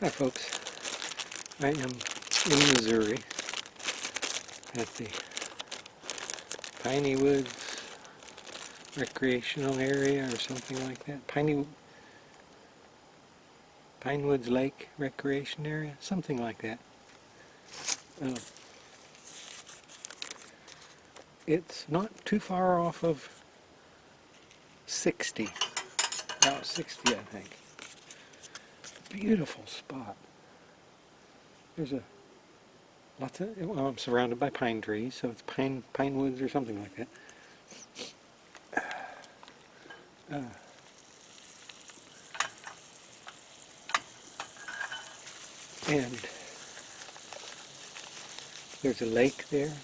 Hi folks, I am in Missouri at the Pinewoods Recreational Area or something like that. Pinewoods Lake Recreation Area, something like that. It's not too far off of 60, about 60 I think. Beautiful spot. There's well, I'm surrounded by pine trees, so it's pine woods or something like that. And there's a lake there.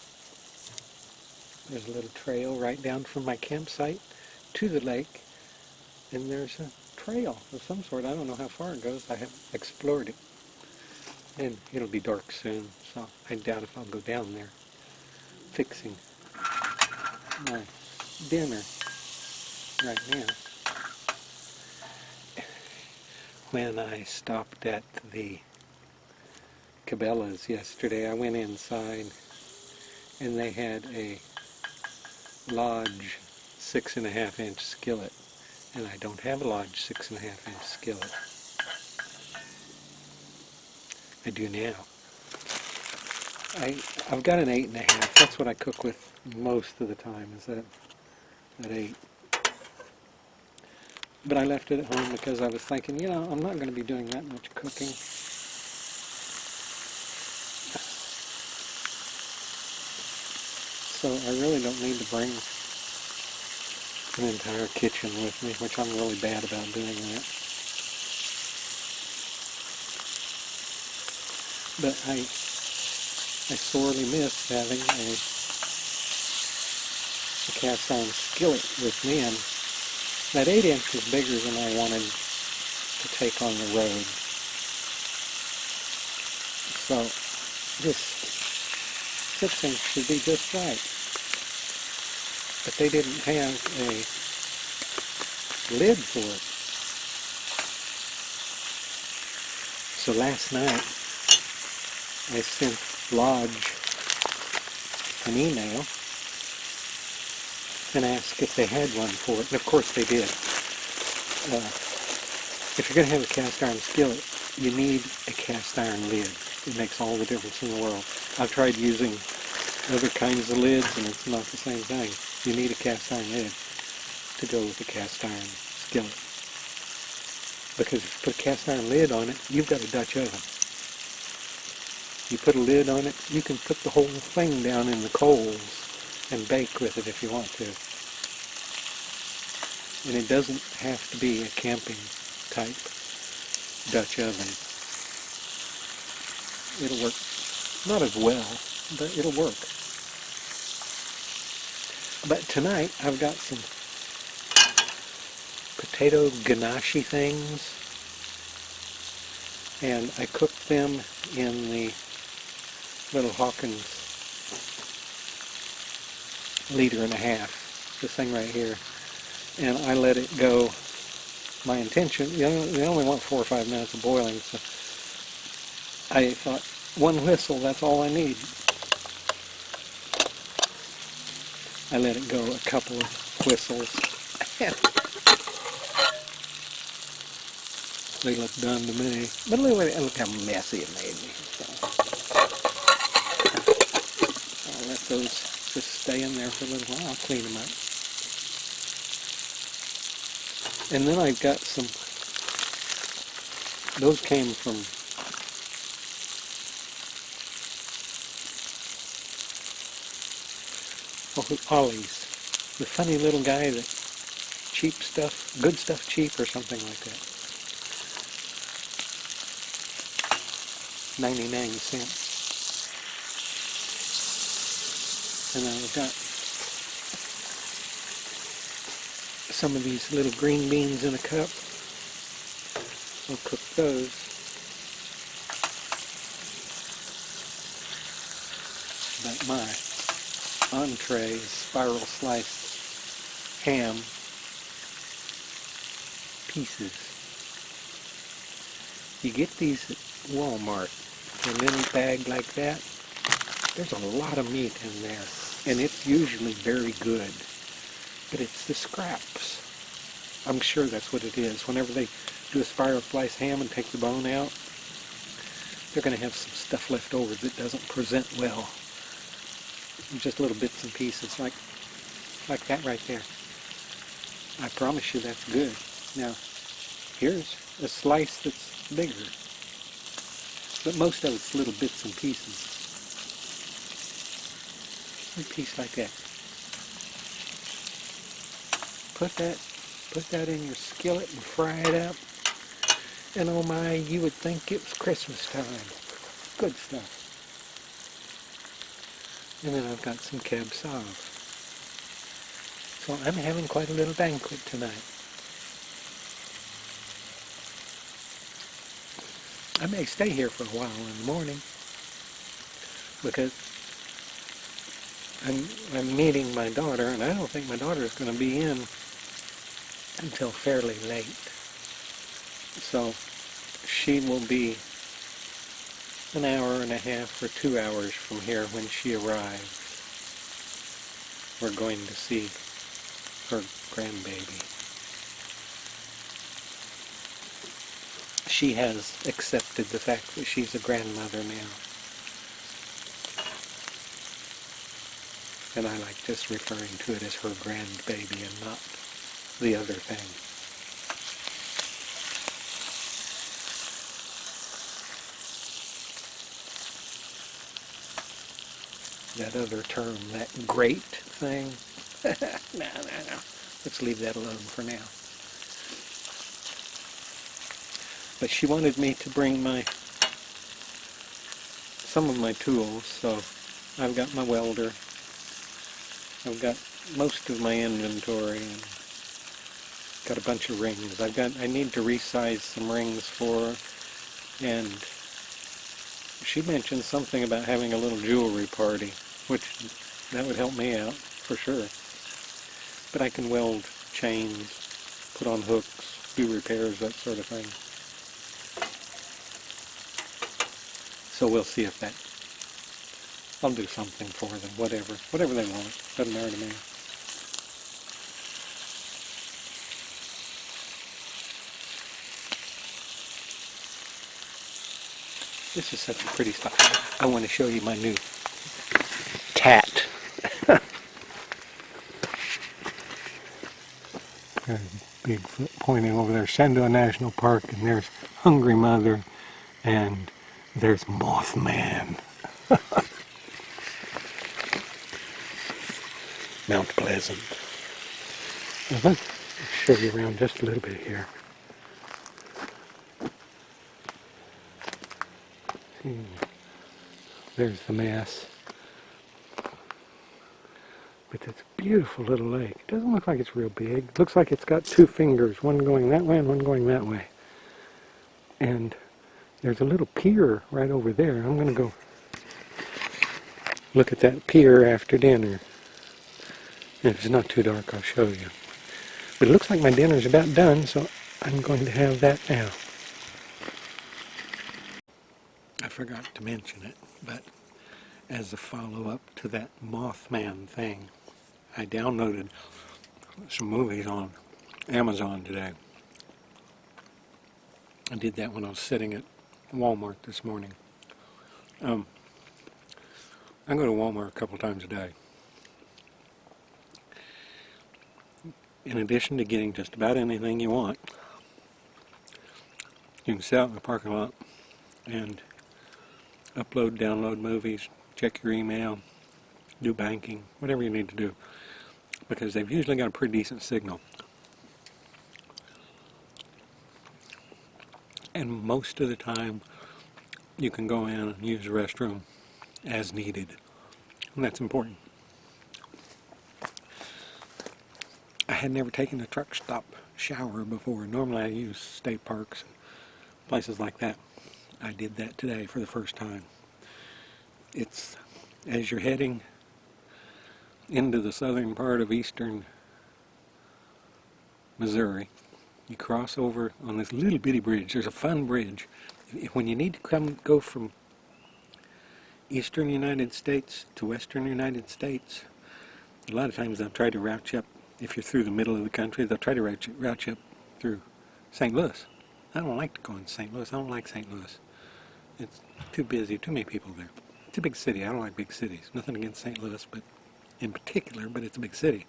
There's a little trail right down from my campsite to the lake, and there's a trail of some sort. I don't know how far it goes. I haven't explored it. And it'll be dark soon, so I doubt if I'll go down there fixing my dinner right now. When I stopped at the Cabela's yesterday, I went inside and they had a large 6.5-inch skillet, and I don't have a large 6.5-inch skillet. I do now. I've got an 8.5. That's what I cook with most of the time, is that 8. But I left it at home because I was thinking, you know, I'm not going to be doing that much cooking. So I really don't need to bring an entire kitchen with me, which I'm really bad about doing that. But I sorely miss having a cast iron skillet with me, and that 8-inch was bigger than I wanted to take on the road. So this 6-inch should be just right. But they didn't have a lid for it. So last night I sent Lodge an email and asked if they had one for it, and of course they did. If you're going to have a cast iron skillet, you need a cast iron lid. It makes all the difference in the world. I've tried using other kinds of lids and it's not the same thing. You need a cast iron lid to go with a cast iron skillet. Because if you put a cast iron lid on it, you've got a Dutch oven. You put a lid on it, you can put the whole thing down in the coals and bake with it if you want to. And it doesn't have to be a camping type Dutch oven. It'll work, not as well, but it'll work. But tonight I've got some potato ganache things, and I cooked them in the little Hawkins 1.5 liters, this thing right here, and I let it go. My intention, they only want 4 or 5 minutes of boiling, so I thought, one whistle, that's all I need. I let it go a couple of whistles. They look done to me. But look how messy it made me. So I'll let those just stay in there for a little while. I'll clean them up. And then I've got some, those came from Ollie's, the funny little guy that cheap stuff, good stuff cheap or something like that. 99 cents. And I've got some of these little green beans in a cup. I'll cook those. But my entree is spiral sliced ham pieces. You get these at Walmart, a little bag like that. There's a lot of meat in there, and it's usually very good. But it's the scraps. I'm sure that's what it is. Whenever they do a spiral slice ham and take the bone out, they're going to have some stuff left over that doesn't present well. Just little bits and pieces like that right there. I promise you that's good. Now, here's a slice that's bigger. But most of it's little bits and pieces. A piece like that. Put that in your skillet and fry it up. And oh my, you would think it was Christmas time. Good stuff. And then I've got some cab sauv. So I'm having quite a little banquet tonight. I may stay here for a while in the morning because I'm meeting my daughter, and I don't think my daughter is going to be in until fairly late. So she will be an hour and a half or 2 hours from here when she arrives. We're going to see her grandbaby. She has accepted the fact that she's a grandmother now. And I like just referring to it as her grandbaby and not the other thing. That other term, that great thing. No. Let's leave that alone for now. But she wanted me to bring some of my tools, so I've got my welder. I've got most of my inventory and got a bunch of rings. I need to resize some rings for her, and she mentioned something about having a little jewelry party, which that would help me out for sure. But I can weld chains, put on hooks, do repairs, that sort of thing. So we'll see if I'll do something for them, whatever they want. Doesn't matter to me. This is such a pretty spot. I want to show you my new tat. There's Bigfoot pointing over there, Shenandoah National Park, and there's Hungry Mother, and there's Mothman. Mount Pleasant. Now let's show you around just a little bit here. See, there's the mess. But it's a beautiful little lake. It doesn't look like it's real big. It looks like it's got two fingers, one going that way and one going that way. And there's a little pier right over there. I'm going to go look at that pier after dinner. If it's not too dark, I'll show you. But it looks like my dinner's about done, so I'm going to have that now. I forgot to mention it, but as a follow-up to that Mothman thing, I downloaded some movies on Amazon today. I did that when I was sitting at Walmart this morning. I go to Walmart a couple times a day. In addition to getting just about anything you want, you can sit out in the parking lot and upload, download movies, check your email, do banking, whatever you need to do, because they've usually got a pretty decent signal. And most of the time, you can go in and use the restroom as needed, and that's important. I had never taken a truck stop shower before. Normally I use state parks and places like that. I did that today for the first time. It's as you're heading into the southern part of eastern Missouri, You cross over on this little bitty bridge. There's a fun bridge. When you need to go from eastern United States to western United States, a lot of times they'll try to route you up. If you're through the middle of the country, they'll try to route you up through St. Louis. I don't like to go into St. Louis. I don't like St. Louis. It's too busy, too many people there. It's a big city. I don't like big cities. Nothing against St. Louis, but in particular, but it's a big city.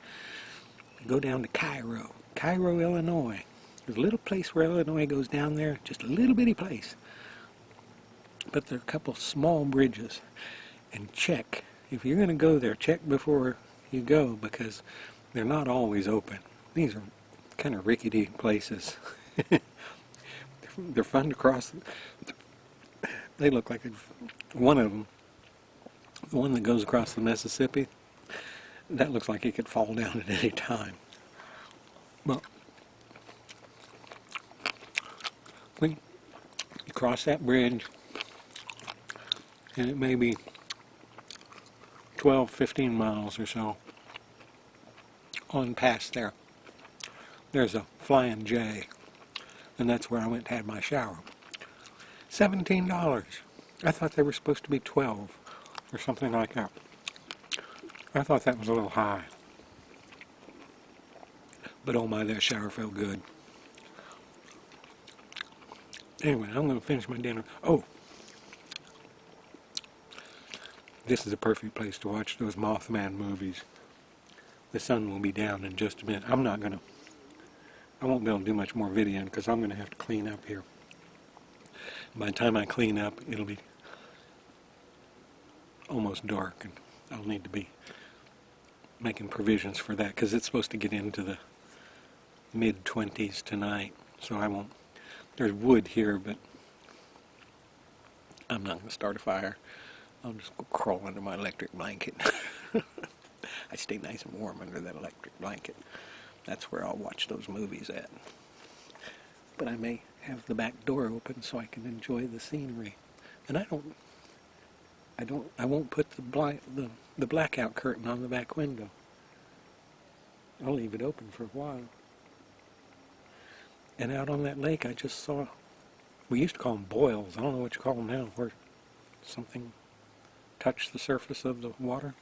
Go down to Cairo, Illinois. There's a little place where Illinois goes down there, just a little bitty place. But there are a couple small bridges. And check. If you're going to go there, check before you go, because they're not always open. These are kind of rickety places. They're fun to cross. They look like one of them, the one that goes across the Mississippi, that looks like it could fall down at any time. Well, when you cross that bridge, and it may be 12, 15 miles or so on past there, there's a Flying J, and that's where I went to have my shower. $17. I thought they were supposed to be 12 or something like that. I thought that was a little high. But oh my, that shower felt good. Anyway, I'm going to finish my dinner. Oh! This is a perfect place to watch those Mothman movies. The sun will be down in just a minute. I won't be able to do much more videoing because I'm going to have to clean up here. By the time I clean up, it'll be almost dark, and I'll need to be making provisions for that because it's supposed to get into the mid-20s tonight, so I won't. There's wood here, but I'm not going to start a fire. I'll just go crawl under my electric blanket. I stay nice and warm under that electric blanket. That's where I'll watch those movies at. But I may have the back door open so I can enjoy the scenery. And I won't put the blackout curtain on the back window. I'll leave it open for a while. And out on that lake I just saw, we used to call them boils. I don't know what you call them now, where something touched the surface of the water.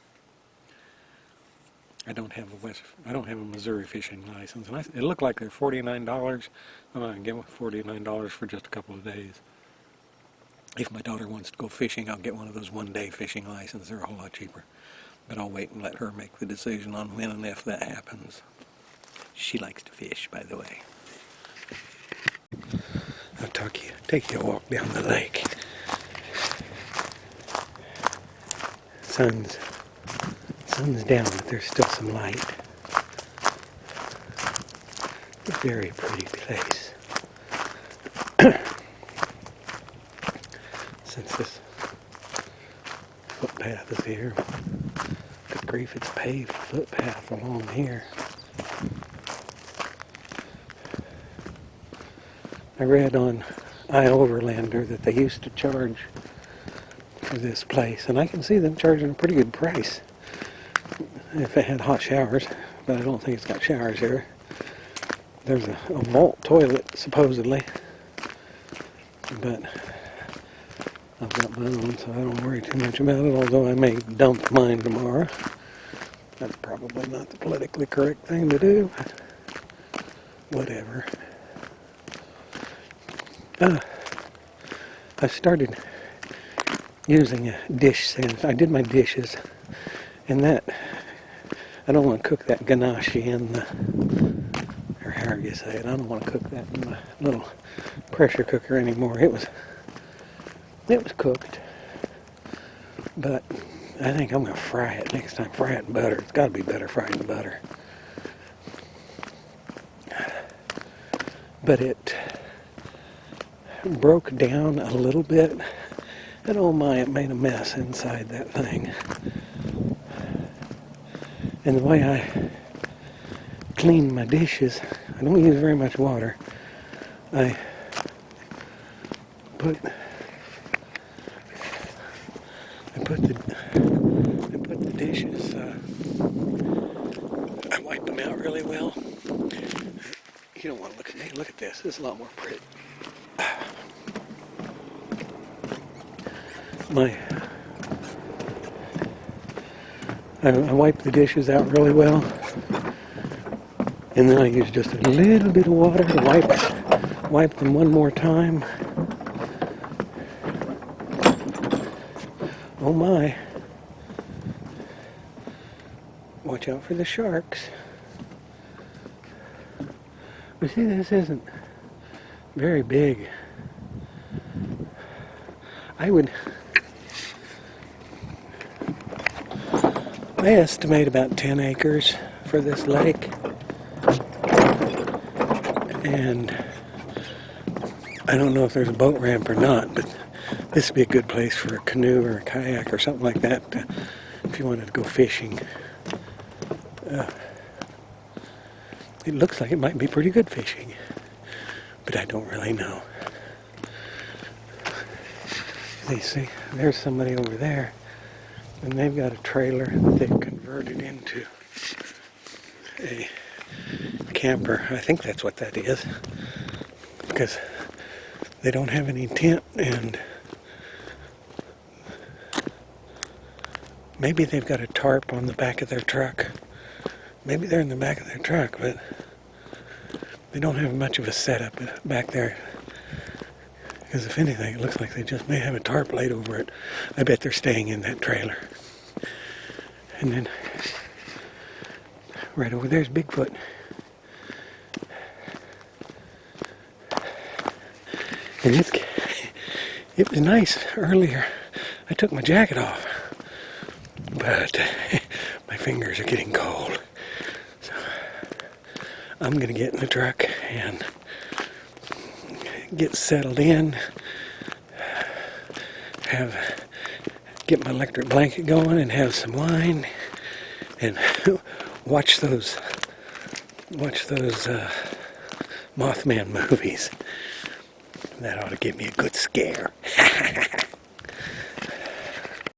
I don't have a Missouri fishing license, and it looked like they're $49. I'm not gonna get $49 for just a couple of days. If my daughter wants to go fishing, I'll get one of those one-day fishing licenses. They're a whole lot cheaper. But I'll wait and let her make the decision on when and if that happens. She likes to fish, by the way. I'll take you a walk down the lake. Sun's down, but there's still some light. A very pretty place. Since this footpath is here, good grief, it's paved footpath along here. I read on iOverlander that they used to charge for this place, and I can see them charging a pretty good price if it had hot showers, but I don't think it's got showers here. There's a vault toilet, supposedly, but I've got my own, so I don't worry too much about it, although I may dump mine tomorrow. That's probably not the politically correct thing to do. Whatever. I started using a dish sand. I did my dishes, and that, I don't want to cook that ganache in the, or however you say it, I don't want to cook that in my little pressure cooker anymore. It was cooked, but I think I'm going to fry it next time. Fry it in butter. It's got to be better fried in butter. But it broke down a little bit, and oh my, it made a mess inside that thing. And the way I clean my dishes, I don't use very much water. I put the dishes, I wipe them out really well. You don't want to look at me. Look at this. This is a lot more pretty. I wipe the dishes out really well, and then I use just a little bit of water to wipe them one more time. Oh my. Watch out for the sharks. But see, this isn't very big. I estimate about 10 acres for this lake. And I don't know if there's a boat ramp or not, but this would be a good place for a canoe or a kayak or something like that if you wanted to go fishing. It looks like it might be pretty good fishing, but I don't really know. You see, there's somebody over there, and they've got a trailer that they've converted into a camper. I think that's what that is, because they don't have any tent, and maybe they've got a tarp on the back of their truck. Maybe they're in the back of their truck, but they don't have much of a setup back there. Because if anything, it looks like they just may have a tarp laid over it. I bet they're staying in that trailer. And then, right over there's Bigfoot. And it was nice earlier. I took my jacket off, but my fingers are getting cold. So I'm going to get in the truck and get settled in, get my electric blanket going and have some wine and watch those Mothman movies. That ought to give me a good scare.